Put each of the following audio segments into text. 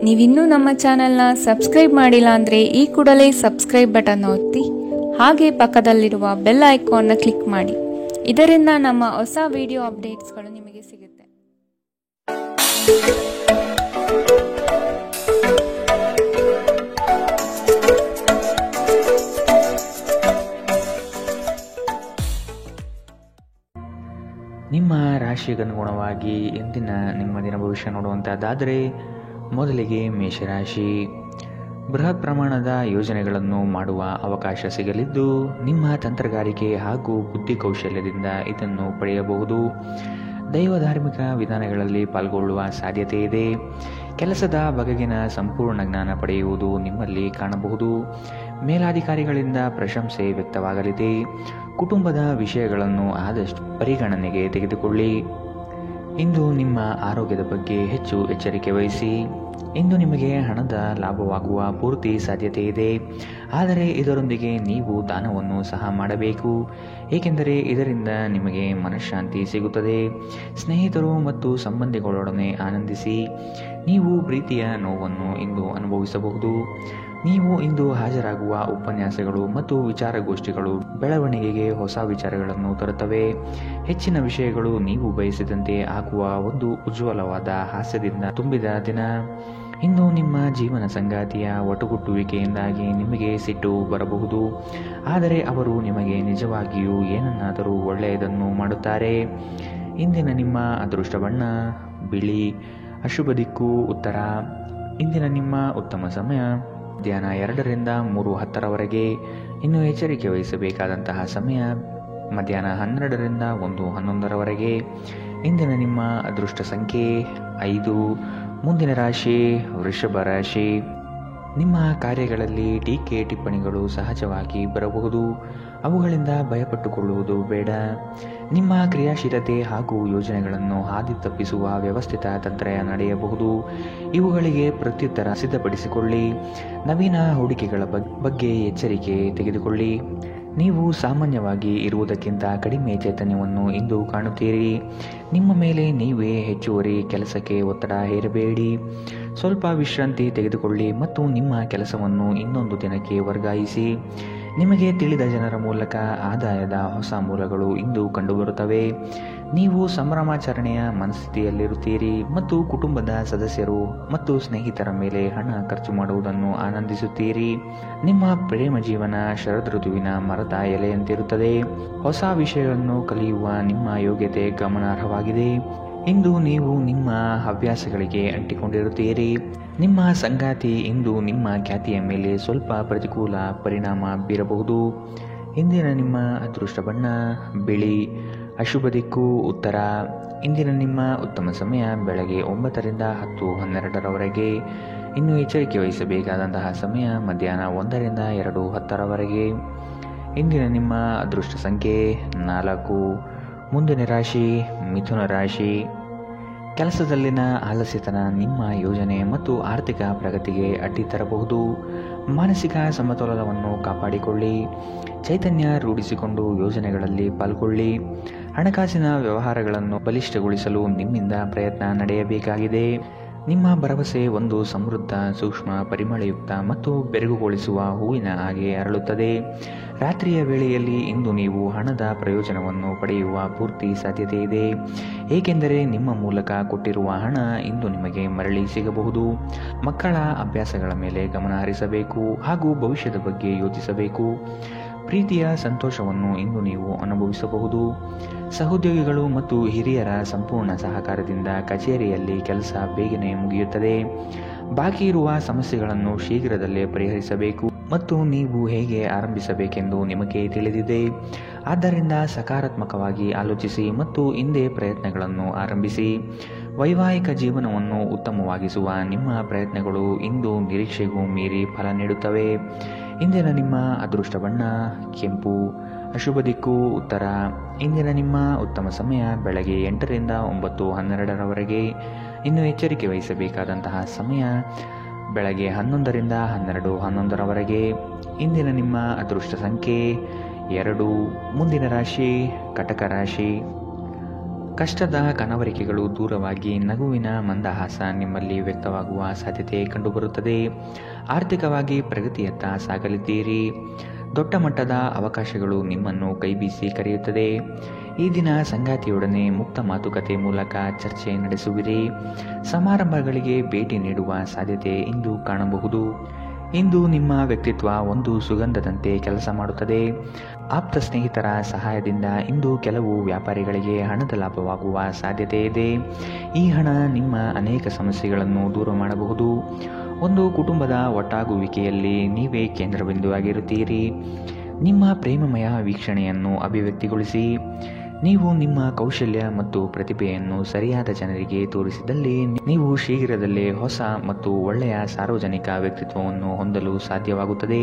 ನೀವಿನ್ನೂ ನಮ್ಮ ಚಾನೆಲ್ನ ಸಬ್ಸ್ಕ್ರೈಬ್ ಮಾಡಿಲ್ಲ ಅಂದರೆ ಈ ಕೂಡಲೇ ಸಬ್ಸ್ಕ್ರೈಬ್ ಬಟನ್ ಒತ್ತಿ ಹಾಗೆ ಪಕ್ಕದಲ್ಲಿರುವ ಬೆಲ್ ಐಕಾನ್ನ ಕ್ಲಿಕ್ ಮಾಡಿ. ಇದರಿಂದ ನಮ್ಮ ಹೊಸ ವಿಡಿಯೋ ಅಪ್ಡೇಟ್ಸ್ಗಳು ನಿಮಗೆ ಸಿಗುತ್ತೆ. ನಿಮ್ಮ ರಾಶಿಗನುಗುಣವಾಗಿ ಇಂದಿನ ನಿಮ್ಮ ದಿನ ಭವಿಷ್ಯ ನೋಡುವಂತಹದ್ದಾದರೆ ಮೊದಲಿಗೆ ಮೇಷರಾಶಿ. ಬೃಹತ್ ಪ್ರಮಾಣದ ಯೋಜನೆಗಳನ್ನು ಮಾಡುವ ಅವಕಾಶ ಸಿಗಲಿದ್ದು ನಿಮ್ಮ ತಂತ್ರಗಾರಿಕೆ ಹಾಗೂ ಬುದ್ಧಿ ಕೌಶಲ್ಯದಿಂದ ಇದನ್ನು ಪಡೆಯಬಹುದು. ದೈವ ಧಾರ್ಮಿಕ ವಿಧಾನಗಳಲ್ಲಿ ಪಾಲ್ಗೊಳ್ಳುವ ಸಾಧ್ಯತೆ ಇದೆ. ಕೆಲಸದ ಬಗೆಗಿನ ಸಂಪೂರ್ಣ ಜ್ಞಾನ ಪಡೆಯುವುದು ನಿಮ್ಮಲ್ಲಿ ಕಾಣಬಹುದು. ಮೇಲಾಧಿಕಾರಿಗಳಿಂದ ಪ್ರಶಂಸೆ ವ್ಯಕ್ತವಾಗಲಿದೆ. ಕುಟುಂಬದ ವಿಷಯಗಳನ್ನು ಆದಷ್ಟು ಪರಿಗಣನೆಗೆ ತೆಗೆದುಕೊಳ್ಳಿ. ಇಂದು ನಿಮ್ಮ ಆರೋಗ್ಯದ ಬಗ್ಗೆ ಹೆಚ್ಚು ಎಚ್ಚರಿಕೆ ವಹಿಸಿ. ಇಂದು ನಿಮಗೆ ಹಣದ ಲಾಭವಾಗುವ ಪೂರ್ತಿ ಸಾಧ್ಯತೆ ಇದೆ. ಆದರೆ ಇದರೊಂದಿಗೆ ನೀವು ದಾನವನ್ನು ಸಹ ಮಾಡಬೇಕು, ಏಕೆಂದರೆ ಇದರಿಂದ ನಿಮಗೆ ಮನಃಶಾಂತಿ ಸಿಗುತ್ತದೆ. ಸ್ನೇಹಿತರು ಮತ್ತು ಸಂಬಂಧಿಗಳೊಡನೆ ಆನಂದಿಸಿ. ನೀವು ಪ್ರೀತಿಯ ನೋವನ್ನು ಇಂದು ಅನುಭವಿಸಬಹುದು. ನೀವು ಇಂದು ಹಾಜರಾಗುವ ಉಪನ್ಯಾಸಗಳು ಮತ್ತು ವಿಚಾರಗೋಷ್ಠಿಗಳು ಬೆಳವಣಿಗೆಗೆ ಹೊಸ ವಿಚಾರಗಳನ್ನು ತರುತ್ತವೆ. ಹೆಚ್ಚಿನ ವಿಷಯಗಳು ನೀವು ಬಯಸಿದಂತೆ ಆಗುವ ಒಂದು ಉಜ್ವಲವಾದ ಹಾಸ್ಯದಿಂದ ತುಂಬಿದ ದಿನ. ಇಂದು ನಿಮ್ಮ ಜೀವನ ಸಂಗಾತಿಯ ಒಟುಗುಟ್ಟುವಿಕೆಯಿಂದಾಗಿ ನಿಮಗೆ ಸಿಟ್ಟು ಬರಬಹುದು, ಆದರೆ ಅವರು ನಿಮಗೆ ನಿಜವಾಗಿಯೂ ಏನನ್ನಾದರೂ ಒಳ್ಳೆಯದನ್ನು ಮಾಡುತ್ತಾರೆ. ಇಂದಿನ ನಿಮ್ಮ ಅದೃಷ್ಟ ಬಣ್ಣ ಬಿಳಿ. ಅಶುಭ ದಿಕ್ಕು ಉತ್ತರ. ಇಂದಿನ ನಿಮ್ಮ ಉತ್ತಮ ಸಮಯ ಮಧ್ಯಾಹ್ನ 2ರಿಂದ 3:10ರವರೆಗೆ. ಇನ್ನು ಎಚ್ಚರಿಕೆ ವಹಿಸಬೇಕಾದಂತಹ ಸಮಯ ಮಧ್ಯಾಹ್ನ 12ರಿಂದ 1:11ರವರೆಗೆ. ಇಂದಿನ ನಿಮ್ಮ ಅದೃಷ್ಟ ಸಂಖ್ಯೆ 5. ಮುಂದಿನ ರಾಶಿ ವೃಷಭ ರಾಶಿ. ನಿಮ್ಮ ಕಾರ್ಯಗಳಲ್ಲಿ ಟೀಕೆ ಟಿಪ್ಪಣಿಗಳು ಸಹಜವಾಗಿ ಬರಬಹುದು. ಅವುಗಳಿಂದ ಭಯಪಟ್ಟುಕೊಳ್ಳುವುದು ಬೇಡ. ನಿಮ್ಮ ಕ್ರಿಯಾಶೀಲತೆ ಹಾಗೂ ಯೋಜನೆಗಳನ್ನು ಹಾದಿ ತಪ್ಪಿಸುವ ವ್ಯವಸ್ಥಿತ ತಂತ್ರ ನಡೆಯಬಹುದು. ಇವುಗಳಿಗೆ ಪ್ರತ್ಯುತ್ತರ ಸಿದ್ಧಪಡಿಸಿಕೊಳ್ಳಿ. ನವೀನ ಹೂಡಿಕೆಗಳ ಬಗ್ಗೆ ಎಚ್ಚರಿಕೆ ತೆಗೆದುಕೊಳ್ಳಿ. ನೀವು ಸಾಮಾನ್ಯವಾಗಿ ಇರುವುದಕ್ಕಿಂತ ಕಡಿಮೆ ಚೈತನ್ಯವನ್ನು ಇಂದು ಕಾಣುತ್ತೀರಿ. ನಿಮ್ಮ ಮೇಲೆ ನೀವೇ ಹೆಚ್ಚುವರಿ ಕೆಲಸಕ್ಕೆ ಒತ್ತಡ ಹೇರಬೇಡಿ. ಸ್ವಲ್ಪ ವಿಶ್ರಾಂತಿ ತೆಗೆದುಕೊಳ್ಳಿ ಮತ್ತು ನಿಮ್ಮ ಕೆಲಸವನ್ನು ಇನ್ನೊಂದು ದಿನಕ್ಕೆ ವರ್ಗಾಯಿಸಿ. ನಿಮಗೆ ತಿಳಿದ ಜನರ ಮೂಲಕ ಆದಾಯದ ಹೊಸ ಮೂಲಗಳು ಇಂದು ಕಂಡುಬರುತ್ತವೆ. ನೀವು ಸಂಭ್ರಮಾಚರಣೆಯ ಮನಸ್ಥಿತಿಯಲ್ಲಿರುತ್ತೀರಿ ಮತ್ತು ಕುಟುಂಬದ ಸದಸ್ಯರು ಮತ್ತು ಸ್ನೇಹಿತರ ಮೇಲೆ ಹಣ ಖರ್ಚು ಮಾಡುವುದನ್ನು ಆನಂದಿಸುತ್ತೀರಿ. ನಿಮ್ಮ ಪ್ರೇಮ ಜೀವನ ಶರದ್ ಋತುವಿನ ಮರದ ಎಲೆಯಂತಿರುತ್ತದೆ. ಹೊಸ ವಿಷಯಗಳನ್ನು ಕಲಿಯುವ ನಿಮ್ಮ ಯೋಗ್ಯತೆ ಗಮನಾರ್ಹವಾಗಿದೆ. ಇಂದು ನೀವು ನಿಮ್ಮ ಹವ್ಯಾಸಗಳಿಗೆ ಅಂಟಿಕೊಂಡಿರುತ್ತೀರಿ. ನಿಮ್ಮ ಸಂಗಾತಿ ಇಂದು ನಿಮ್ಮ ಖ್ಯಾತಿಯ ಮೇಲೆ ಸ್ವಲ್ಪ ಪ್ರತಿಕೂಲ ಪರಿಣಾಮ ಬೀರಬಹುದು. ಇಂದಿನ ನಿಮ್ಮ ಅದೃಷ್ಟ ಬಣ್ಣ ಬಿಳಿ. ಅಶುಭ ದಿಕ್ಕು ಉತ್ತರ. ಇಂದಿನ ನಿಮ್ಮ ಉತ್ತಮ ಸಮಯ ಬೆಳಗ್ಗೆ 9ರಿಂದ 10:12ರವರೆಗೆ. ಇನ್ನು ಎಚ್ಚರಿಕೆ ವಹಿಸಬೇಕಾದಂತಹ ಸಮಯ ಮಧ್ಯಾಹ್ನ 1ರಿಂದ 2:10ರವರೆಗೆ. ಇಂದಿನ ನಿಮ್ಮ ಅದೃಷ್ಟ ಸಂಖ್ಯೆ 4. ಮುಂದಿನ ರಾಶಿ ಮಿಥುನ ರಾಶಿ. ಕೆಲಸದಲ್ಲಿನ ಆಲಸ್ಯತನ ನಿಮ್ಮ ಯೋಜನೆ ಮತ್ತು ಆರ್ಥಿಕ ಪ್ರಗತಿಗೆ ಅಡ್ಡಿ ತರಬಹುದು. ಮಾನಸಿಕ ಸಮತೋಲನವನ್ನು ಕಾಪಾಡಿಕೊಳ್ಳಿ. ಚೈತನ್ಯ ರೂಢಿಸಿಕೊಂಡು ಯೋಜನೆಗಳಲ್ಲಿ ಪಾಲ್ಗೊಳ್ಳಿ. ಹಣಕಾಸಿನ ವ್ಯವಹಾರಗಳನ್ನು ಬಲಿಷ್ಠಗೊಳಿಸಲು ನಿಮ್ಮಿಂದ ಪ್ರಯತ್ನ ನಡೆಯಬೇಕಾಗಿದೆ. ನಿಮ್ಮ ಭರವಸೆ ಒಂದು ಸಮೃದ್ಧ ಸೂಕ್ಷ್ಮ ಪರಿಮಳಯುಕ್ತ ಮತ್ತು ಬೆರಗುಗೊಳಿಸುವ ಹೂವಿನ ಹಾಗೆ ಅರಳುತ್ತದೆ. ರಾತ್ರಿಯ ವೇಳೆಯಲ್ಲಿ ಇಂದು ನೀವು ಹಣದ ಪ್ರಯೋಜನವನ್ನು ಪಡೆಯುವ ಪೂರ್ತಿ ಸಾಧ್ಯತೆ ಇದೆ, ಏಕೆಂದರೆ ನಿಮ್ಮ ಮೂಲಕ ಕೊಟ್ಟಿರುವ ಹಣ ಇಂದು ನಿಮಗೆ ಮರಳಿ ಸಿಗಬಹುದು. ಮಕ್ಕಳ ಅಭ್ಯಾಸಗಳ ಮೇಲೆ ಗಮನ ಹರಿಸಬೇಕು ಹಾಗೂ ಭವಿಷ್ಯದ ಬಗ್ಗೆ ಯೋಚಿಸಬೇಕು. ಪ್ರೀತಿಯ ಸಂತೋಷವನ್ನು ಇಂದು ನೀವು ಅನುಭವಿಸಬಹುದು. ಸಹೋದ್ಯೋಗಿಗಳು ಮತ್ತು ಹಿರಿಯರ ಸಂಪೂರ್ಣ ಸಹಕಾರದಿಂದ ಕಚೇರಿಯಲ್ಲಿ ಕೆಲಸ ಬೇಗನೆ ಮುಗಿಯುತ್ತದೆ. ಬಾಕಿ ಇರುವ ಸಮಸ್ಯೆಗಳನ್ನು ಶೀಘ್ರದಲ್ಲೇ ಪರಿಹರಿಸಬೇಕು ಮತ್ತು ನೀವು ಹೇಗೆ ಆರಂಭಿಸಬೇಕೆಂದು ನಿಮಗೆ ತಿಳಿದಿದೆ. ಆದ್ದರಿಂದ ಸಕಾರಾತ್ಮಕವಾಗಿ ಆಲೋಚಿಸಿ ಮತ್ತು ಹಿಂದೆ ಪ್ರಯತ್ನಗಳನ್ನು ಆರಂಭಿಸಿ. ವೈವಾಹಿಕ ಜೀವನವನ್ನು ಉತ್ತಮವಾಗಿಸುವ ನಿಮ್ಮ ಪ್ರಯತ್ನಗಳು ಇಂದು ನಿರೀಕ್ಷೆಗೂ ಮೀರಿ ಫಲ ನೀಡುತ್ತವೆ. ಇಂದಿನ ನಿಮ್ಮ ಅದೃಷ್ಟ ಬಣ್ಣ ಕೆಂಪು. ಅಶುಭ ದಿಕ್ಕು ಉತ್ತರ. ಇಂದಿನ ನಿಮ್ಮ ಉತ್ತಮ ಸಮಯ ಬೆಳಗ್ಗೆ 8ರಿಂದ 9:12ರವರೆಗೆ. ಇನ್ನು ಎಚ್ಚರಿಕೆ ವಹಿಸಬೇಕಾದಂತಹ ಸಮಯ ಬೆಳಗ್ಗೆ 11ರಿಂದ 12:11ರವರೆಗೆ. ಇಂದಿನ ನಿಮ್ಮ ಅದೃಷ್ಟ ಸಂಖ್ಯೆ 2. ಮುಂದಿನ ರಾಶಿ ಕಟಕ ರಾಶಿ. ಕಷ್ಟದ ಕನವರಿಕೆಗಳು ದೂರವಾಗಿ ನಗುವಿನ ಮಂದಹಾಸ ನಿಮ್ಮಲ್ಲಿ ವ್ಯಕ್ತವಾಗುವ ಸಾಧ್ಯತೆ ಕಂಡುಬರುತ್ತದೆ. ಆರ್ಥಿಕವಾಗಿ ಪ್ರಗತಿಯತ್ತ ಸಾಗಲಿದ್ದೀರಿ. ದೊಡ್ಡ ಮಟ್ಟದ ಅವಕಾಶಗಳು ನಿಮ್ಮನ್ನು ಕೈಬೀಸಿ ಕರೆಯುತ್ತದೆ. ಈ ದಿನ ಸಂಗಾತಿಯೊಡನೆ ಮುಕ್ತ ಮಾತುಕತೆ ಮೂಲಕ ಚರ್ಚೆ ನಡೆಸುವಿರಿ. ಸಮಾರಂಭಗಳಿಗೆ ಭೇಟಿ ನೀಡುವ ಸಾಧ್ಯತೆ ಇಂದು ಕಾಣಬಹುದು. ಇಂದು ನಿಮ್ಮ ವ್ಯಕ್ತಿತ್ವ ಒಂದು ಸುಗಂಧದಂತೆ ಕೆಲಸ ಮಾಡುತ್ತದೆ. ಆಪ್ತ ಸ್ನೇಹಿತರ ಸಹಾಯದಿಂದ ಇಂದು ಕೆಲವು ವ್ಯಾಪಾರಿಗಳಿಗೆ ಹಣದ ಲಾಭವಾಗುವ ಸಾಧ್ಯತೆ ಇದೆ. ಈ ಹಣ ನಿಮ್ಮ ಅನೇಕ ಸಮಸ್ಯೆಗಳನ್ನು ದೂರ ಮಾಡಬಹುದು. ಒಂದು ಕುಟುಂಬದ ಒಟ್ಟಾಗುವಿಕೆಯಲ್ಲಿ ನೀವೇ ಕೇಂದ್ರಬಿಂದುವಾಗಿರುತ್ತೀರಿ. ನಿಮ್ಮ ಪ್ರೇಮಮಯ ವೀಕ್ಷಣೆಯನ್ನು ಅಭಿವ್ಯಕ್ತಿಗೊಳಿಸಿ. ನೀವು ನಿಮ್ಮ ಕೌಶಲ್ಯ ಮತ್ತು ಪ್ರತಿಭೆಯನ್ನು ಸರಿಯಾದ ಜನರಿಗೆ ತೋರಿಸಿದಲ್ಲಿ ನೀವು ಶೀಘ್ರದಲ್ಲೇ ಹೊಸ ಮತ್ತು ಒಳ್ಳೆಯ ಸಾರ್ವಜನಿಕ ವ್ಯಕ್ತಿತ್ವವನ್ನು ಹೊಂದಲು ಸಾಧ್ಯವಾಗುತ್ತದೆ.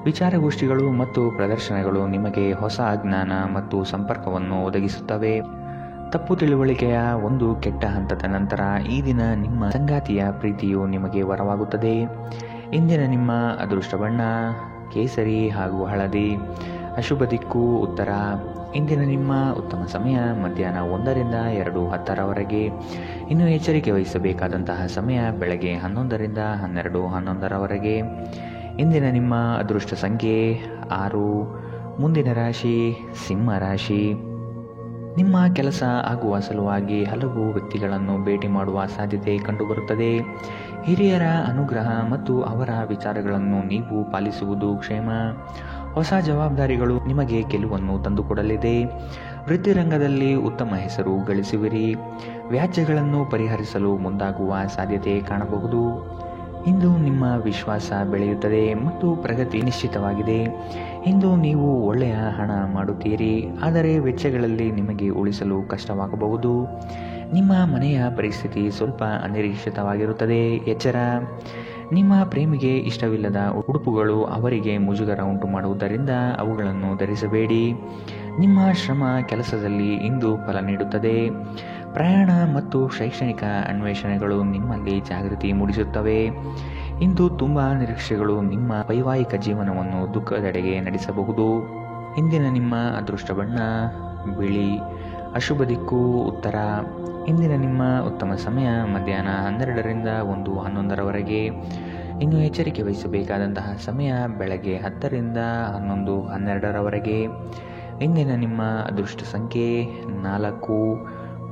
ವಿಚಾರಗೋಷ್ಠಿಗಳು ಮತ್ತು ಪ್ರದರ್ಶನಗಳು ನಿಮಗೆ ಹೊಸ ಜ್ಞಾನ ಮತ್ತು ಸಂಪರ್ಕವನ್ನು ಒದಗಿಸುತ್ತವೆ. ತಪ್ಪು ತಿಳುವಳಿಕೆಯ ಒಂದು ಕೆಟ್ಟ ಹಂತದ ನಂತರ ಈ ದಿನ ನಿಮ್ಮ ಸಂಗಾತಿಯ ಪ್ರೀತಿಯು ನಿಮಗೆ ವರವಾಗುತ್ತದೆ. ಇಂದಿನ ನಿಮ್ಮ ಅದೃಷ್ಟ ಬಣ್ಣ ಕೇಸರಿ ಹಾಗೂ ಹಳದಿ. ಅಶುಭ ದಿಕ್ಕು ಉತ್ತರ. ಇಂದಿನ ನಿಮ್ಮ ಉತ್ತಮ ಸಮಯ ಮಧ್ಯಾಹ್ನ 1 ರಿಂದ 2:10 ಇನ್ನು ಎಚ್ಚರಿಕೆ ವಹಿಸಬೇಕಾದಂತಹ ಸಮಯ ಬೆಳಗ್ಗೆ 11 ರಿಂದ 12:11. ಇಂದಿನ ನಿಮ್ಮ ಅದೃಷ್ಟ ಸಂಖ್ಯೆ 6. ಮುಂದಿನ ರಾಶಿ ಸಿಂಹ ರಾಶಿ. ನಿಮ್ಮ ಕೆಲಸ ಆಗುವ ಸಲುವಾಗಿ ಹಲವು ವ್ಯಕ್ತಿಗಳನ್ನು ಭೇಟಿ ಮಾಡುವ ಸಾಧ್ಯತೆ ಕಂಡುಬರುತ್ತದೆ. ಹಿರಿಯರ ಅನುಗ್ರಹ ಮತ್ತು ಅವರ ವಿಚಾರಗಳನ್ನು ನೀವು ಪಾಲಿಸುವುದು ಕ್ಷೇಮ. ಹೊಸ ಜವಾಬ್ದಾರಿಗಳು ನಿಮಗೆ ಗೆಲುವನ್ನು ತಂದುಕೊಡಲಿದೆ. ವೃತ್ತಿರಂಗದಲ್ಲಿ ಉತ್ತಮ ಹೆಸರು ಗಳಿಸುವಿರಿ. ವ್ಯಾಜ್ಯಗಳನ್ನು ಪರಿಹರಿಸಲು ಮುಂದಾಗುವ ಸಾಧ್ಯತೆ ಕಾಣಬಹುದು. ಇಂದು ನಿಮ್ಮ ವಿಶ್ವಾಸ ಬೆಳೆಯುತ್ತದೆ ಮತ್ತು ಪ್ರಗತಿ ನಿಶ್ಚಿತವಾಗಿದೆ. ಇಂದು ನೀವು ಒಳ್ಳೆಯ ಹಣ ಮಾಡುತ್ತೀರಿ, ಆದರೆ ವೆಚ್ಚಗಳಲ್ಲಿ ನಿಮಗೆ ಉಳಿಸಲು ಕಷ್ಟವಾಗಬಹುದು. ನಿಮ್ಮ ಮನೆಯ ಪರಿಸ್ಥಿತಿ ಸ್ವಲ್ಪ ಅನಿರೀಕ್ಷಿತವಾಗಿರುತ್ತದೆ. ಎಚ್ಚರ. ನಿಮ್ಮ ಪ್ರೇಮಿಗೆ ಇಷ್ಟವಿಲ್ಲದ ಉಡುಪುಗಳು ಅವರಿಗೆ ಮುಜುಗರ ಉಂಟು ಮಾಡುವುದರಿಂದ ಅವುಗಳನ್ನು ಧರಿಸಬೇಡಿ. ನಿಮ್ಮ ಶ್ರಮ ಕೆಲಸದಲ್ಲಿ ಇಂದು ಫಲ ನೀಡುತ್ತದೆ. ಪ್ರಯಾಣ ಮತ್ತು ಶೈಕ್ಷಣಿಕ ಅನ್ವೇಷಣೆಗಳು ನಿಮ್ಮಲ್ಲಿ ಜಾಗೃತಿ ಮೂಡಿಸುತ್ತವೆ. ಇಂದು ತುಂಬ ನಿರೀಕ್ಷೆಗಳು ನಿಮ್ಮ ವೈವಾಹಿಕ ಜೀವನವನ್ನು ದುಃಖದೆಡೆಗೆ ನಡೆಸಬಹುದು. ಇಂದಿನ ನಿಮ್ಮ ಅದೃಷ್ಟ ಬಣ್ಣ ಬಿಳಿ. ಅಶುಭ ದಿಕ್ಕು ಉತ್ತರ. ಇಂದಿನ ನಿಮ್ಮ ಉತ್ತಮ ಸಮಯ ಮಧ್ಯಾಹ್ನ 12 ರಿಂದ 1:11. ಇನ್ನು ಎಚ್ಚರಿಕೆ ವಹಿಸಬೇಕಾದಂತಹ ಸಮಯ ಬೆಳಗ್ಗೆ 10 ರಿಂದ 11:12. ಇಂದಿನ ನಿಮ್ಮ ಅದೃಷ್ಟ ಸಂಖ್ಯೆ 4.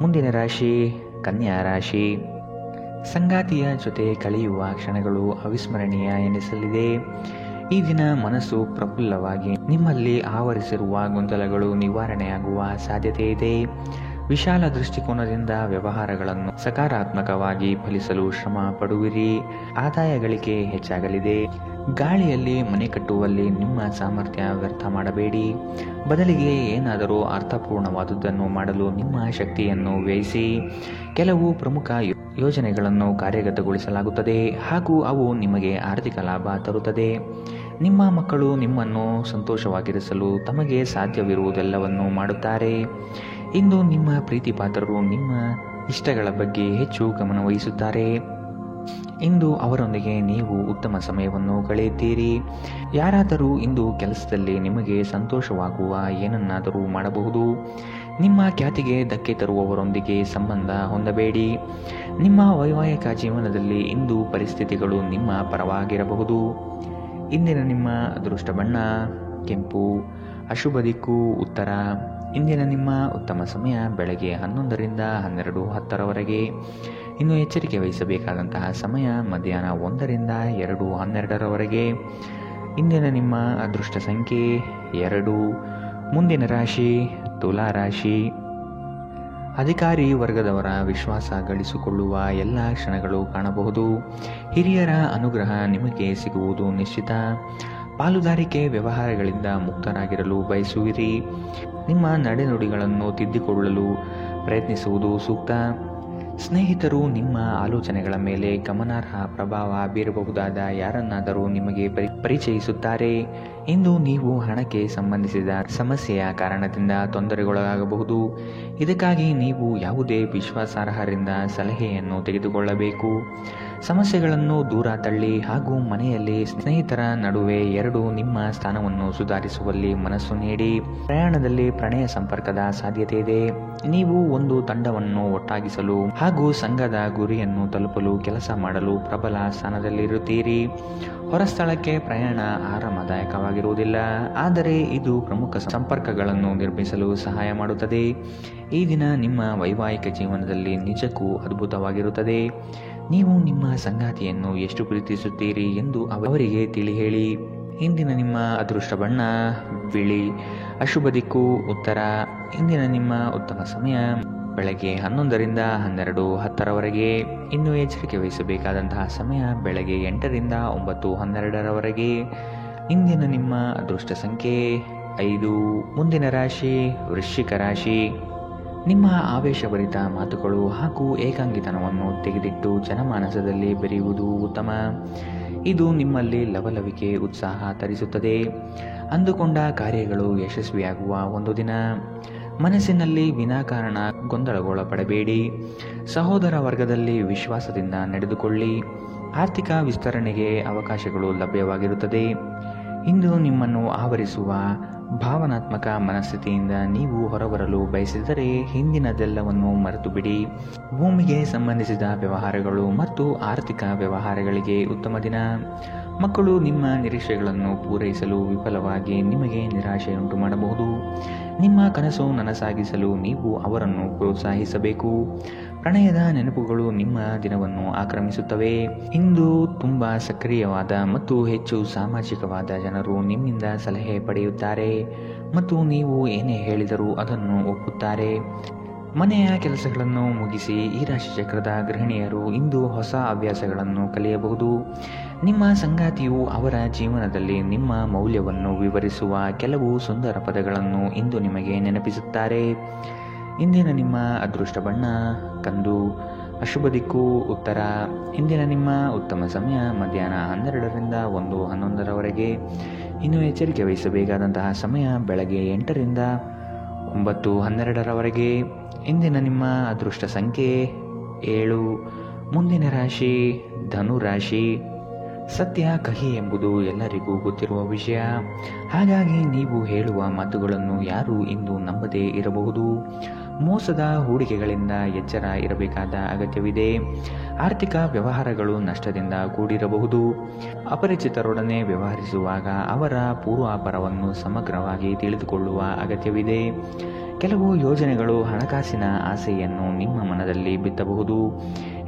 ಮುಂದಿನ ರಾಶಿ ಕನ್ಯಾ ರಾಶಿ. ಸಂಗಾತಿಯ ಜೊತೆ ಕಳೆಯುವ ಕ್ಷಣಗಳು ಅವಿಸ್ಮರಣೀಯ ಎನಿಸಲಿದೆ. ಈ ದಿನ ಮನಸ್ಸು ಪ್ರಫುಲ್ಲವಾಗಿ ನಿಮ್ಮಲ್ಲಿ ಆವರಿಸಿರುವ ಗೊಂದಲಗಳು ನಿವಾರಣೆಯಾಗುವ ಸಾಧ್ಯತೆ ಇದೆ. ವಿಶಾಲ ದೃಷ್ಟಿಕೋನದಿಂದ ವ್ಯವಹಾರಗಳನ್ನು ಸಕಾರಾತ್ಮಕವಾಗಿ ಫಲಿಸಲು ಶ್ರಮ ಪಡುವಿರಿ. ಆದಾಯ ಗಳಿಕೆ ಹೆಚ್ಚಾಗಲಿದೆ. ಗಾಳಿಯಲ್ಲಿ ಮನೆ ಕಟ್ಟುವಲ್ಲಿ ನಿಮ್ಮ ಸಾಮರ್ಥ್ಯ ವ್ಯರ್ಥ ಮಾಡಬೇಡಿ. ಬದಲಿಗೆ ಏನಾದರೂ ಅರ್ಥಪೂರ್ಣವಾದುದನ್ನು ಮಾಡಲು ನಿಮ್ಮ ಶಕ್ತಿಯನ್ನು ವ್ಯಯಿಸಿ. ಕೆಲವು ಪ್ರಮುಖ ಯೋಜನೆಗಳನ್ನು ಕಾರ್ಯಗತಗೊಳಿಸಲಾಗುತ್ತದೆ ಹಾಗೂ ಅವು ನಿಮಗೆ ಆರ್ಥಿಕ ಲಾಭ ತರುತ್ತದೆ. ನಿಮ್ಮ ಮಕ್ಕಳು ನಿಮ್ಮನ್ನು ಸಂತೋಷವಾಗಿರಿಸಲು ತಮಗೆ ಸಾಧ್ಯವಿರುವುದೆಲ್ಲವನ್ನು ಮಾಡುತ್ತಾರೆ. ಇಂದು ನಿಮ್ಮ ಪ್ರೀತಿ ಪಾತ್ರರು ನಿಮ್ಮ ಇಷ್ಟಗಳ ಬಗ್ಗೆ ಹೆಚ್ಚು ಗಮನವಹಿಸುತ್ತಾರೆ. ಇಂದು ಅವರೊಂದಿಗೆ ನೀವು ಉತ್ತಮ ಸಮಯವನ್ನು ಕಳೆಯುತ್ತೀರಿ. ಯಾರಾದರೂ ಇಂದು ಕೆಲಸದಲ್ಲಿ ನಿಮಗೆ ಸಂತೋಷವಾಗುವ ಏನನ್ನಾದರೂ ಮಾಡಬಹುದು. ನಿಮ್ಮ ಖ್ಯಾತಿಗೆ ಧಕ್ಕೆ ತರುವವರೊಂದಿಗೆ ಸಂಬಂಧ ಹೊಂದಬೇಡಿ. ನಿಮ್ಮ ವೈವಾಹಿಕ ಜೀವನದಲ್ಲಿ ಇಂದು ಪರಿಸ್ಥಿತಿಗಳು ನಿಮ್ಮ ಪರವಾಗಿರಬಹುದು. ಇಂದಿನ ನಿಮ್ಮ ಅದೃಷ್ಟ ಬಣ್ಣ ಕೆಂಪು. ಅಶುಭ ದಿಕ್ಕು ಉತ್ತರ. ಇಂದಿನ ನಿಮ್ಮ ಉತ್ತಮ ಸಮಯ ಬೆಳಗ್ಗೆ 11 ರಿಂದ 12:10. ಇನ್ನು ಎಚ್ಚರಿಕೆ ವಹಿಸಬೇಕಾದಂತಹ ಸಮಯ ಮಧ್ಯಾಹ್ನ 1 ರಿಂದ 2:12. ಇಂದಿನ ನಿಮ್ಮ ಅದೃಷ್ಟ ಸಂಖ್ಯೆ 2. ಮುಂದಿನ ರಾಶಿ ತುಲಾ ರಾಶಿ. ಅಧಿಕಾರಿ ವರ್ಗದವರ ವಿಶ್ವಾಸ ಗಳಿಸಿಕೊಳ್ಳುವ ಎಲ್ಲ ಕ್ಷಣಗಳು ಕಾಣಬಹುದು. ಹಿರಿಯರ ಅನುಗ್ರಹ ನಿಮಗೆ ಸಿಗುವುದು ನಿಶ್ಚಿತ. ಪಾಲುದಾರಿಕೆ ವ್ಯವಹಾರಗಳಿಂದ ಮುಕ್ತರಾಗಿರಲು ಬಯಸುವಿರಿ. ನಿಮ್ಮ ನಡೆನುಡಿಗಳನ್ನು ತಿದ್ದಿಕೊಳ್ಳಲು ಪ್ರಯತ್ನಿಸುವುದು ಸೂಕ್ತ. ಸ್ನೇಹಿತರು ನಿಮ್ಮ ಆಲೋಚನೆಗಳ ಮೇಲೆ ಗಮನಾರ್ಹ ಪ್ರಭಾವ ಬೀರಬಹುದಾದ ಯಾರನ್ನಾದರೂ ನಿಮಗೆ ಪರಿಚಯಿಸುತ್ತಾರೆ. ಇಂದು ನೀವು ಹಣಕ್ಕೆ ಸಂಬಂಧಿಸಿದ ಸಮಸ್ಯೆಯ ಕಾರಣದಿಂದ ತೊಂದರೆಗೊಳಗಾಗಬಹುದು. ಇದಕ್ಕಾಗಿ ನೀವು ಯಾವುದೇ ವಿಶ್ವಾಸಾರ್ಹರಿಂದ ಸಲಹೆಯನ್ನು ತೆಗೆದುಕೊಳ್ಳಬೇಕು. ಸಮಸ್ಯೆಗಳನ್ನು ದೂರ ತಳ್ಳಿ ಹಾಗೂ ಮನೆಯಲ್ಲಿ ಸ್ನೇಹಿತರ ನಡುವೆ ನಿಮ್ಮ ಸ್ಥಾನವನ್ನು ಸುಧಾರಿಸುವಲ್ಲಿ ಮನಸ್ಸು ನೀಡಿ. ಪ್ರಯಾಣದಲ್ಲಿ ಪ್ರಣಯ ಸಂಪರ್ಕದ ಸಾಧ್ಯತೆ ಇದೆ. ನೀವು ಒಂದು ತಂಡವನ್ನು ಒಟ್ಟಾಗಿಸಲು ಹಾಗೂ ಸಂಘದ ಗುರಿಯನ್ನು ತಲುಪಲು ಕೆಲಸ ಮಾಡಲು ಪ್ರಬಲ ಸ್ಥಾನದಲ್ಲಿರುತ್ತೀರಿ. ಹೊರಸ್ಥಳಕ್ಕೆ ಪ್ರಯಾಣ ಆರಾಮದಾಯಕವಾಗಿರುವುದಿಲ್ಲ, ಆದರೆ ಇದು ಪ್ರಮುಖ ಸಂಪರ್ಕಗಳನ್ನು ನಿರ್ಮಿಸಲು ಸಹಾಯ ಮಾಡುತ್ತದೆ. ಈ ದಿನ ನಿಮ್ಮ ವೈವಾಹಿಕ ಜೀವನದಲ್ಲಿ ನಿಜಕ್ಕೂ ಅದ್ಭುತವಾಗಿರುತ್ತದೆ. ನೀವು ನಿಮ್ಮ ಸಂಗಾತಿಯನ್ನು ಎಷ್ಟು ಪ್ರೀತಿಸುತ್ತೀರಿ ಎಂದು ಅವರಿಗೆ ತಿಳಿ ಹೇಳಿ. ಇಂದಿನ ನಿಮ್ಮ ಅದೃಷ್ಟ ಬಣ್ಣ ಬಿಳಿ. ಅಶುಭ ದಿಕ್ಕು ಉತ್ತರ. ಇಂದಿನ ನಿಮ್ಮ ಉತ್ತಮ ಸಮಯ ಬೆಳಗ್ಗೆ 11ರಿಂದ 12:10ರವರೆಗೆ. ಇನ್ನು ಎಚ್ಚರಿಕೆ ವಹಿಸಬೇಕಾದಂತಹ ಸಮಯ ಬೆಳಗ್ಗೆ 8ರಿಂದ 9:12ರವರೆಗೆ. ಇಂದಿನ ನಿಮ್ಮ ಅದೃಷ್ಟ ಸಂಖ್ಯೆ 5. ಮುಂದಿನ ರಾಶಿ ವೃಶ್ಚಿಕ ರಾಶಿ. ನಿಮ್ಮ ಆವೇಶಭರಿತ ಮಾತುಗಳು ಹಾಗೂ ಏಕಾಂಗಿತನವನ್ನು ತೆಗೆದಿಟ್ಟು ಜನಮಾನಸದಲ್ಲಿ ಬೆರೆಯುವುದು ಉತ್ತಮ. ಇದು ನಿಮ್ಮಲ್ಲಿ ಲವಲವಿಕೆ ಉತ್ಸಾಹ ತರಿಸುತ್ತದೆ. ಅಂದುಕೊಂಡ ಕಾರ್ಯಗಳು ಯಶಸ್ವಿಯಾಗುವ ಒಂದು ದಿನ. ಮನಸ್ಸಿನಲ್ಲಿ ವಿನಾಕಾರಣ ಗೊಂದಲಗೊಳಪಡಬೇಡಿ. ಸಹೋದರ ವರ್ಗದಲ್ಲಿ ವಿಶ್ವಾಸದಿಂದ ನಡೆದುಕೊಳ್ಳಿ. ಆರ್ಥಿಕ ವಿಸ್ತರಣೆಗೆ ಅವಕಾಶಗಳು ಲಭ್ಯವಾಗಿರುತ್ತದೆ. ಇಂದು ನಿಮ್ಮನ್ನು ಆವರಿಸುವ ಭಾವನಾತ್ಮಕ ಮನಸ್ಥಿತಿಯಿಂದ ನೀವು ಹೊರಬರಲು ಬಯಸಿದರೆ ಹಿಂದಿನದೆಲ್ಲವನ್ನು ಮರೆತು ಬಿಡಿ. ಭೂಮಿಗೆ ಸಂಬಂಧಿಸಿದ ವ್ಯವಹಾರಗಳು ಮತ್ತು ಆರ್ಥಿಕ ವ್ಯವಹಾರಗಳಿಗೆ ಉತ್ತಮ ದಿನ. ಮಕ್ಕಳು ನಿಮ್ಮ ನಿರೀಕ್ಷೆಗಳನ್ನು ಪೂರೈಸಲು ವಿಫಲವಾಗಿ ನಿಮಗೆ ನಿರಾಶೆಯುಂಟು ಮಾಡಬಹುದು. ನಿಮ್ಮ ಕನಸು ನನಸಾಗಿಸಲು ನೀವು ಅವರನ್ನು ಪ್ರೋತ್ಸಾಹಿಸಬೇಕು. ಪ್ರಣಯದ ನೆನಪುಗಳು ನಿಮ್ಮ ದಿನವನ್ನು ಆಕ್ರಮಿಸುತ್ತವೆ. ಇಂದು ತುಂಬ ಸಕ್ರಿಯವಾದ ಮತ್ತು ಹೆಚ್ಚು ಸಾಮಾಜಿಕವಾದ ಜನರು ನಿಮ್ಮಿಂದ ಸಲಹೆ ಪಡೆಯುತ್ತಾರೆ ಮತ್ತು ನೀವು ಏನೇ ಹೇಳಿದರೂ ಅದನ್ನು ಒಪ್ಪುತ್ತಾರೆ. ಮನೆಯ ಕೆಲಸಗಳನ್ನು ಮುಗಿಸಿ ಈ ರಾಶಿಚಕ್ರದ ಗೃಹಿಣಿಯರು ಇಂದು ಹೊಸ ಹವ್ಯಾಸಗಳನ್ನು ಕಲಿಯಬಹುದು. ನಿಮ್ಮ ಸಂಗಾತಿಯು ಅವರ ಜೀವನದಲ್ಲಿ ನಿಮ್ಮ ಮೌಲ್ಯವನ್ನು ವಿವರಿಸುವ ಕೆಲವು ಸುಂದರ ಪದಗಳನ್ನು ಇಂದು ನಿಮಗೆ ನೆನಪಿಸುತ್ತಾರೆ. ಇಂದಿನ ನಿಮ್ಮ ಅದೃಷ್ಟ ಬಣ್ಣ ಕಂದು. ಅಶುಭ ದಿಕ್ಕು ಉತ್ತರ. ಇಂದಿನ ನಿಮ್ಮ ಉತ್ತಮ ಸಮಯ ಮಧ್ಯಾಹ್ನ 12ರಿಂದ 1:11ರವರೆಗೆ. ಇನ್ನು ಎಚ್ಚರಿಕೆ ವಹಿಸಬೇಕಾದಂತಹ ಸಮಯ ಬೆಳಗ್ಗೆ 8ರಿಂದ 9:12ರವರೆಗೆ. ಇಂದಿನ ನಿಮ್ಮ ಅದೃಷ್ಟ ಸಂಖ್ಯೆ 7. ಮುಂದಿನ ರಾಶಿ ಧನು ರಾಶಿ. ಸತ್ಯ ಕಹಿ ಎಂಬುದು ಎಲ್ಲರಿಗೂ ಗೊತ್ತಿರುವ ವಿಷಯ. ಹಾಗಾಗಿ ನೀವು ಹೇಳುವ ಮಾತುಗಳನ್ನು ಯಾರೂ ಇಂದು ನಂಬದೇ ಇರಬಹುದು. ಮೋಸದ ಹೂಡಿಕೆಗಳಿಂದ ಎಚ್ಚರ ಇರಬೇಕಾದ ಅಗತ್ಯವಿದೆ. ಆರ್ಥಿಕ ವ್ಯವಹಾರಗಳು ನಷ್ಟದಿಂದ ಕೂಡಿರಬಹುದು. ಅಪರಿಚಿತರೊಡನೆ ವ್ಯವಹರಿಸುವಾಗ ಅವರ ಪೂರ್ವಾಪರವನ್ನು ಸಮಗ್ರವಾಗಿ ತಿಳಿದುಕೊಳ್ಳುವ ಅಗತ್ಯವಿದೆ. ಕೆಲವು ಯೋಜನೆಗಳು ಹಣಕಾಸಿನ ಆಸೆಯನ್ನು ನಿಮ್ಮ ಮನದಲ್ಲಿ ಬಿತ್ತಬಹುದು.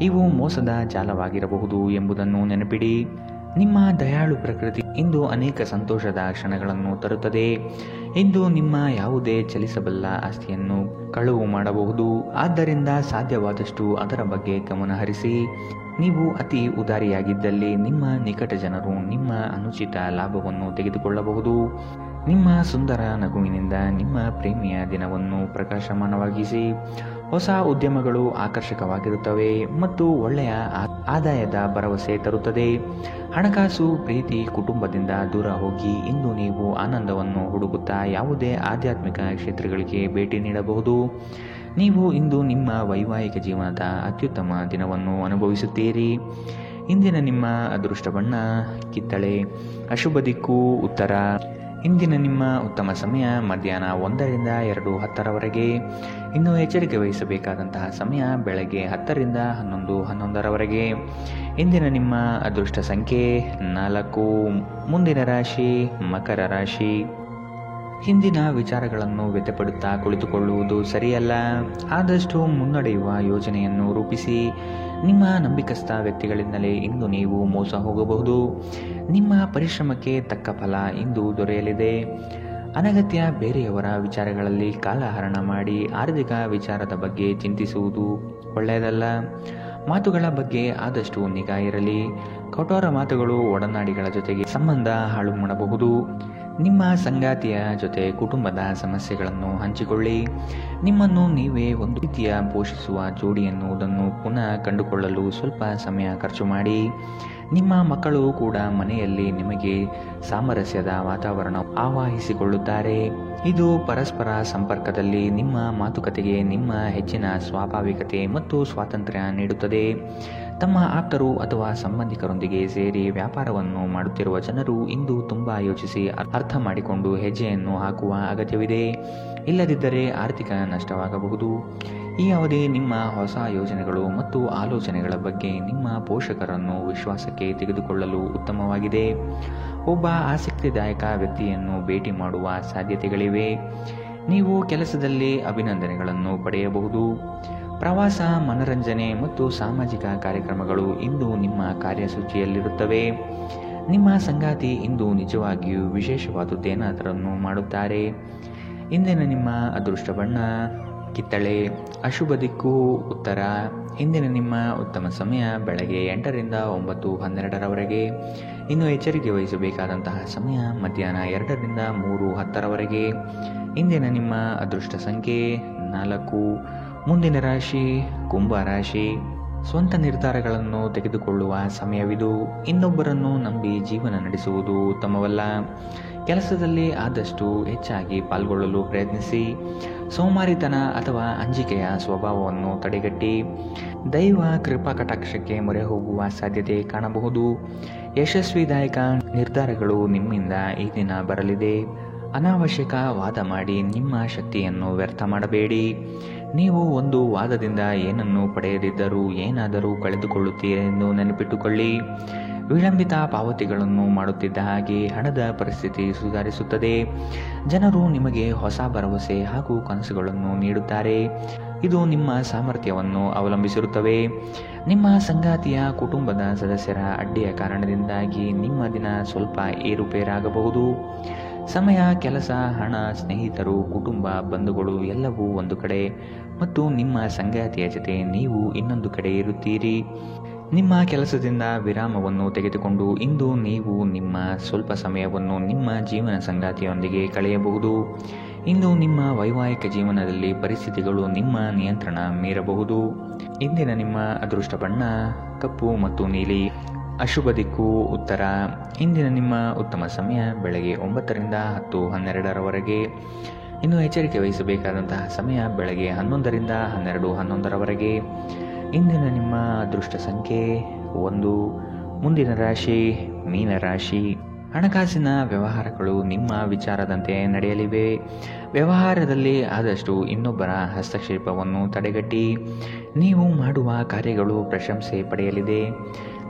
ಇವು ಮೋಸದ ಜಾಲವಾಗಿರಬಹುದು ಎಂಬುದನ್ನು ನೆನಪಿಡಿ. ನಿಮ್ಮ ದಯಾಳು ಪ್ರಕೃತಿ ಇಂದು ಅನೇಕ ಸಂತೋಷದ ಕ್ಷಣಗಳನ್ನು ತರುತ್ತದೆ. ಇಂದು ನಿಮ್ಮ ಯಾವುದೇ ಚಲಿಸಬಲ್ಲ ಆಸ್ತಿಯನ್ನು ಕಳುವು ಮಾಡಬಹುದು. ಆದ್ದರಿಂದ ಸಾಧ್ಯವಾದಷ್ಟು ಅದರ ಬಗ್ಗೆ ಗಮನ ಹರಿಸಿ. ನೀವು ಅತಿ ಉದಾರಿಯಾಗಿದ್ದಲ್ಲಿ ನಿಮ್ಮ ನಿಕಟ ಜನರು ನಿಮ್ಮ ಅನುಚಿತ ಲಾಭವನ್ನು ತೆಗೆದುಕೊಳ್ಳಬಹುದು. ನಿಮ್ಮ ಸುಂದರ ನಗುವಿನಿಂದ ನಿಮ್ಮ ಪ್ರೇಮಿಯ ದಿನವನ್ನು ಪ್ರಕಾಶಮಾನವಾಗಿಸಿ. ಹೊಸ ಉದ್ಯಮಗಳು ಆಕರ್ಷಕವಾಗಿರುತ್ತವೆ ಮತ್ತು ಒಳ್ಳೆಯ ಆದಾಯದ ಭರವಸೆ ತರುತ್ತದೆ. ಹಣಕಾಸು, ಪ್ರೀತಿ, ಕುಟುಂಬದಿಂದ ದೂರ ಹೋಗಿ ಇಂದು ನೀವು ಆನಂದವನ್ನು ಹುಡುಕುತ್ತಾ ಯಾವುದೇ ಆಧ್ಯಾತ್ಮಿಕ ಕ್ಷೇತ್ರಗಳಿಗೆ ಭೇಟಿ ನೀಡಬಹುದು. ನೀವು ಇಂದು ನಿಮ್ಮ ವೈವಾಹಿಕ ಜೀವನದ ಅತ್ಯುತ್ತಮ ದಿನವನ್ನು ಅನುಭವಿಸುತ್ತೀರಿ. ಇಂದಿನ ನಿಮ್ಮ ಅದೃಷ್ಟ ಬಣ್ಣ ಕಿತ್ತಳೆ. ಅಶುಭ ದಿಕ್ಕು ಉತ್ತರ. ಇಂದಿನ ನಿಮ್ಮ ಉತ್ತಮ ಸಮಯ ಮಧ್ಯಾಹ್ನ 1ರಿಂದ 2:10ರವರೆಗೆ. ಇನ್ನು ಎಚ್ಚರಿಕೆ ವಹಿಸಬೇಕಾದಂತಹ ಸಮಯ ಬೆಳಗ್ಗೆ 10ರಿಂದ 11:11ರವರೆಗೆ. ಇಂದಿನ ನಿಮ್ಮ ಅದೃಷ್ಟ ಸಂಖ್ಯೆ 4. ಮುಂದಿನ ರಾಶಿ ಮಕರ ರಾಶಿ. ಹಿಂದಿನ ವಿಚಾರಗಳನ್ನು ವ್ಯಥೆಪಡುತ್ತಾ ಕುಳಿತುಕೊಳ್ಳುವುದು ಸರಿಯಲ್ಲ. ಆದಷ್ಟು ಮುನ್ನಡೆಯುವ ಯೋಜನೆಯನ್ನು ರೂಪಿಸಿ. ನಿಮ್ಮ ನಂಬಿಕಸ್ಥ ವ್ಯಕ್ತಿಗಳಿಂದಲೇ ಇಂದು ನೀವು ಮೋಸ ಹೋಗಬಹುದು. ನಿಮ್ಮ ಪರಿಶ್ರಮಕ್ಕೆ ತಕ್ಕ ಫಲ ಇಂದು ದೊರೆಯಲಿದೆ. ಅನಗತ್ಯ ಬೇರೆಯವರ ವಿಚಾರಗಳಲ್ಲಿ ಕಾಲಹರಣ ಮಾಡಿ ಆರ್ಥಿಕ ವಿಚಾರದ ಬಗ್ಗೆ ಚಿಂತಿಸುವುದು ಒಳ್ಳೆಯದಲ್ಲ. ಮಾತುಗಳ ಬಗ್ಗೆ ಆದಷ್ಟು ನಿಗಾ ಇರಲಿ. ಕಠೋರ ಮಾತುಗಳು ಒಡನಾಡಿಗಳ ಜೊತೆಗೆ ಸಂಬಂಧ ಹಾಳು ಮಾಡಬಹುದು. ನಿಮ್ಮ ಸಂಗಾತಿಯ ಜೊತೆ ಕುಟುಂಬದ ಸಮಸ್ಯೆಗಳನ್ನು ಹಂಚಿಕೊಳ್ಳಿ. ನಿಮ್ಮನ್ನು ನೀವೇ ಒಂದು ರೀತಿಯ ಪೋಷಿಸುವ ಜೋಡಿ ಎನ್ನುವುದನ್ನು ಪುನಃ ಕಂಡುಕೊಳ್ಳಲು ಸ್ವಲ್ಪ ಸಮಯ ಖರ್ಚು ಮಾಡಿ. ನಿಮ್ಮ ಮಕ್ಕಳು ಕೂಡ ಮನೆಯಲ್ಲಿ ನಿಮಗೆ ಸಾಮರಸ್ಯದ ವಾತಾವರಣ ಆವಾಹಿಸಿಕೊಳ್ಳುತ್ತಾರೆ. ಇದು ಪರಸ್ಪರ ಸಂಪರ್ಕದಲ್ಲಿ ನಿಮ್ಮ ಮಾತುಕತೆಗೆ ನಿಮ್ಮ ಹೆಚ್ಚಿನ ಸ್ವಾಭಾವಿಕತೆ ಮತ್ತು ಸ್ವಾತಂತ್ರ್ಯ ನೀಡುತ್ತದೆ. ತಮ್ಮ ಆಪ್ತರು ಅಥವಾ ಸಂಬಂಧಿಕರೊಂದಿಗೆ ಸೇರಿ ವ್ಯಾಪಾರವನ್ನು ಮಾಡುತ್ತಿರುವ ಜನರು ಇಂದು ತುಂಬ ಯೋಚಿಸಿ ಅರ್ಥ ಮಾಡಿಕೊಂಡು ಹೆಜ್ಜೆಯನ್ನು ಹಾಕುವ ಅಗತ್ಯವಿದೆ. ಇಲ್ಲದಿದ್ದರೆ ಆರ್ಥಿಕ ನಷ್ಟವಾಗಬಹುದು. ಈ ಅವಧಿ ನಿಮ್ಮ ಹೊಸ ಯೋಜನೆಗಳು ಮತ್ತು ಆಲೋಚನೆಗಳ ಬಗ್ಗೆ ನಿಮ್ಮ ಪೋಷಕರನ್ನು ವಿಶ್ವಾಸಕ್ಕೆ ತೆಗೆದುಕೊಳ್ಳಲು ಉತ್ತಮವಾಗಿದೆ. ಒಬ್ಬ ಆಸಕ್ತಿದಾಯಕ ವ್ಯಕ್ತಿಯನ್ನು ಭೇಟಿ ಮಾಡುವ ಸಾಧ್ಯತೆಗಳಿವೆ. ನೀವು ಕೆಲಸದಲ್ಲಿ ಅಭಿನಂದನೆಗಳನ್ನು ಪಡೆಯಬಹುದು. ಪ್ರವಾಸ, ಮನರಂಜನೆ ಮತ್ತು ಸಾಮಾಜಿಕ ಕಾರ್ಯಕ್ರಮಗಳು ಇಂದು ನಿಮ್ಮ ಕಾರ್ಯಸೂಚಿಯಲ್ಲಿರುತ್ತವೆ. ನಿಮ್ಮ ಸಂಗಾತಿ ಇಂದು ನಿಜವಾಗಿಯೂ ವಿಶೇಷವಾದುದೇನಾದರನ್ನು ಮಾಡುತ್ತಾರೆ. ಇಂದಿನ ನಿಮ್ಮ ಅದೃಷ್ಟ ಬಣ್ಣ ಕಿತ್ತಳೆ. ಅಶುಭ ದಿಕ್ಕು ಉತ್ತರ. ಇಂದಿನ ನಿಮ್ಮ ಉತ್ತಮ ಸಮಯ ಬೆಳಗ್ಗೆ 8ರಿಂದ 9:12ರವರೆಗೆ. ಇನ್ನು ಎಚ್ಚರಿಕೆ ವಹಿಸಬೇಕಾದಂತಹ ಸಮಯ ಮಧ್ಯಾಹ್ನ 2ರಿಂದ 3:10ರವರೆಗೆ. ಇಂದಿನ ನಿಮ್ಮ ಅದೃಷ್ಟ ಸಂಖ್ಯೆ 4. ಮುಂದಿನ ರಾಶಿ ಕುಂಭ ರಾಶಿ. ಸ್ವಂತ ನಿರ್ಧಾರಗಳನ್ನು ತೆಗೆದುಕೊಳ್ಳುವ ಸಮಯವಿದು. ಇನ್ನೊಬ್ಬರನ್ನು ನಂಬಿ ಜೀವನ ನಡೆಸುವುದು ಉತ್ತಮವಲ್ಲ. ಕೆಲಸದಲ್ಲಿ ಆದಷ್ಟು ಹೆಚ್ಚಾಗಿ ಪಾಲ್ಗೊಳ್ಳಲು ಪ್ರಯತ್ನಿಸಿ. ಸೋಮಾರಿತನ ಅಥವಾ ಅಂಜಿಕೆಯ ಸ್ವಭಾವವನ್ನು ತಡೆಗಟ್ಟಿ. ದೈವ ಕೃಪಾ ಕಟಾಕ್ಷಕ್ಕೆ ಮೊರೆ ಹೋಗುವ ಸಾಧ್ಯತೆ ಕಾಣಬಹುದು. ಯಶಸ್ವಿದಾಯಕ ನಿರ್ಧಾರಗಳು ನಿಮ್ಮಿಂದ ಈ ದಿನ ಬರಲಿದೆ. ಅನಾವಶ್ಯಕ ವಾದ ಮಾಡಿ ನಿಮ್ಮ ಶಕ್ತಿಯನ್ನು ವ್ಯರ್ಥ ಮಾಡಬೇಡಿ. ನೀವು ಒಂದು ವಾದದಿಂದ ಏನನ್ನು ಪಡೆಯದಿದ್ದರೂ ಏನಾದರೂ ಕಳೆದುಕೊಳ್ಳುತ್ತೀರೆಂದು ನೆನಪಿಟ್ಟುಕೊಳ್ಳಿ. ವಿಳಂಬಿತ ಪಾವತಿಗಳನ್ನು ಮಾಡುತ್ತಿದ್ದ ಹಾಗೆ ಹಣದ ಪರಿಸ್ಥಿತಿ ಸುಧಾರಿಸುತ್ತದೆ. ಜನರು ನಿಮಗೆ ಹೊಸ ಭರವಸೆ ಹಾಗೂ ಕನಸುಗಳನ್ನು ನೀಡುತ್ತಾರೆ. ಇದು ನಿಮ್ಮ ಸಾಮರ್ಥ್ಯವನ್ನು ಅವಲಂಬಿಸಿರುತ್ತವೆ. ನಿಮ್ಮ ಸಂಗಾತಿಯ ಕುಟುಂಬದ ಸದಸ್ಯರ ಅಡ್ಡಿಯ ಕಾರಣದಿಂದಾಗಿ ನಿಮ್ಮ ದಿನ ಸ್ವಲ್ಪ ಏರುಪೇರಾಗಬಹುದು. ಸಮಯ, ಕೆಲಸ, ಹಣ, ಸ್ನೇಹಿತರು, ಕುಟುಂಬ, ಬಂಧುಗಳು ಎಲ್ಲವೂ ಒಂದು ಕಡೆ ಮತ್ತು ನಿಮ್ಮ ಸಂಗಾತಿಯ ಜೊತೆ ನೀವು ಇನ್ನೊಂದು ಕಡೆ ಇರುತ್ತೀರಿ. ನಿಮ್ಮ ಕೆಲಸದಿಂದ ವಿರಾಮವನ್ನು ತೆಗೆದುಕೊಂಡು ಇಂದು ನೀವು ನಿಮ್ಮ ಸ್ವಲ್ಪ ಸಮಯವನ್ನು ನಿಮ್ಮ ಜೀವನ ಸಂಗಾತಿಯೊಂದಿಗೆ ಕಳೆಯಬಹುದು. ಇಂದು ನಿಮ್ಮ ವೈವಾಹಿಕ ಜೀವನದಲ್ಲಿ ಪರಿಸ್ಥಿತಿಗಳು ನಿಮ್ಮ ನಿಯಂತ್ರಣ ಮೀರಬಹುದು. ಇಂದಿನ ನಿಮ್ಮ ಅದೃಷ್ಟ ಬಣ್ಣ ಕಪ್ಪು ಮತ್ತು ನೀಲಿ. ಅಶುಭ ದಿಕ್ಕು ಉತ್ತರ. ಇಂದಿನ ನಿಮ್ಮ ಉತ್ತಮ ಸಮಯ ಬೆಳಗ್ಗೆ 9ರಿಂದ 10:12ರವರೆಗೆ. ಇನ್ನು ಎಚ್ಚರಿಕೆ ವಹಿಸಬೇಕಾದಂತಹ ಸಮಯ ಬೆಳಗ್ಗೆ 11ರಿಂದ 12:11ರವರೆಗೆ. ಇಂದಿನ ನಿಮ್ಮ ಅದೃಷ್ಟ ಸಂಖ್ಯೆ 1. ಮುಂದಿನ ರಾಶಿ ಮೀನರಾಶಿ. ಹಣಕಾಸಿನ ವ್ಯವಹಾರಗಳು ನಿಮ್ಮ ವಿಚಾರದಂತೆ ನಡೆಯಲಿವೆ. ವ್ಯವಹಾರದಲ್ಲಿ ಆದಷ್ಟು ಇನ್ನೊಬ್ಬರ ಹಸ್ತಕ್ಷೇಪವನ್ನು ತಡೆಗಟ್ಟಿ. ನೀವು ಮಾಡುವ ಕಾರ್ಯಗಳು ಪ್ರಶಂಸೆ ಪಡೆಯಲಿದೆ.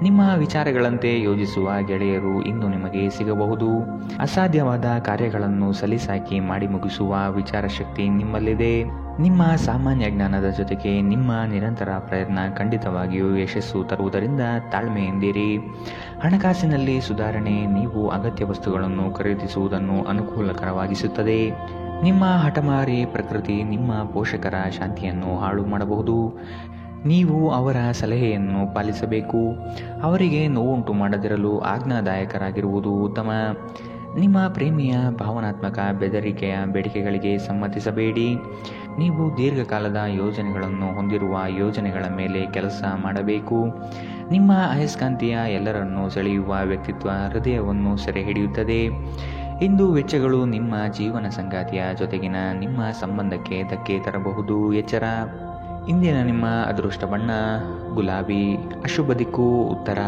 ನಿಮ್ಮ ವಿಚಾರಗಳಂತೆ ಯೋಜಿಸುವ ಗೆಳೆಯರು ಇಂದು ನಿಮಗೆ ಸಿಗಬಹುದು. ಅಸಾಧ್ಯವಾದ ಕಾರ್ಯಗಳನ್ನು ಸಲೀಸಾಗಿ ಮಾಡಿ ಮುಗಿಸುವ ವಿಚಾರಶಕ್ತಿ ನಿಮ್ಮಲ್ಲಿದೆ. ನಿಮ್ಮ ಸಾಮಾನ್ಯ ಜ್ಞಾನದ ಜೊತೆಗೆ ನಿಮ್ಮ ನಿರಂತರ ಪ್ರಯತ್ನ ಖಂಡಿತವಾಗಿಯೂ ಯಶಸ್ಸು ತರುವುದರಿಂದ ತಾಳ್ಮೆಯಿಂದಿರಿ. ಹಣಕಾಸಿನಲ್ಲಿ ಸುಧಾರಣೆ ನೀವು ಅಗತ್ಯ ವಸ್ತುಗಳನ್ನು ಖರೀದಿಸುವುದನ್ನು ಅನುಕೂಲಕರವಾಗಿಸುತ್ತದೆ. ನಿಮ್ಮ ಹಠಮಾರಿ ಪ್ರಕೃತಿ ನಿಮ್ಮ ಪೋಷಕರ ಶಾಂತಿಯನ್ನು ಹಾಳು ಮಾಡಬಹುದು. ನೀವು ಅವರ ಸಲಹೆಯನ್ನು ಪಾಲಿಸಬೇಕು. ಅವರಿಗೆ ನೋವುಂಟು ಮಾಡದಿರಲು ಆಜ್ಞಾದಾಯಕರಾಗಿರುವುದು ಉತ್ತಮ. ನಿಮ್ಮ ಪ್ರೇಮಿಯ ಭಾವನಾತ್ಮಕ ಬೆದರಿಕೆಯ ಬೇಡಿಕೆಗಳಿಗೆ ಸಮ್ಮತಿಸಬೇಡಿ. ನೀವು ದೀರ್ಘಕಾಲದ ಯೋಜನೆಗಳನ್ನು ಹೊಂದಿರುವ ಯೋಜನೆಗಳ ಮೇಲೆ ಕೆಲಸ ಮಾಡಬೇಕು. ನಿಮ್ಮ ಅಯಸ್ಕಾಂತೀಯ ಎಲ್ಲರನ್ನೂ ಸೆಳೆಯುವ ವ್ಯಕ್ತಿತ್ವ ಹೃದಯವನ್ನು ಸೆರೆ ಹಿಡಿಯುತ್ತದೆ. ಇಂದು ವೆಚ್ಚಗಳು ನಿಮ್ಮ ಜೀವನ ಸಂಗಾತಿಯ ಜೊತೆಗಿನ ನಿಮ್ಮ ಸಂಬಂಧಕ್ಕೆ ಧಕ್ಕೆ ತರಬಹುದು. ಎಚ್ಚರ. ಇಂದಿನ ನಿಮ್ಮ ಅದೃಷ್ಟ ಬಣ್ಣ ಗುಲಾಬಿ. ಅಶುಭ ದಿಕ್ಕು ಉತ್ತರ.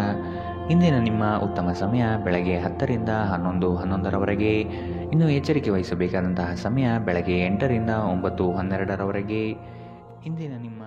ಇಂದಿನ ನಿಮ್ಮ ಉತ್ತಮ ಸಮಯ ಬೆಳಗ್ಗೆ 10ರಿಂದ 11:11ರವರೆಗೆ. ಇನ್ನು ಎಚ್ಚರಿಕೆ ವಹಿಸಬೇಕಾದಂತಹ ಸಮಯ ಬೆಳಗ್ಗೆ 8ರಿಂದ 9:12ರವರೆಗೆ. ಇಂದಿನ ನಿಮ್ಮ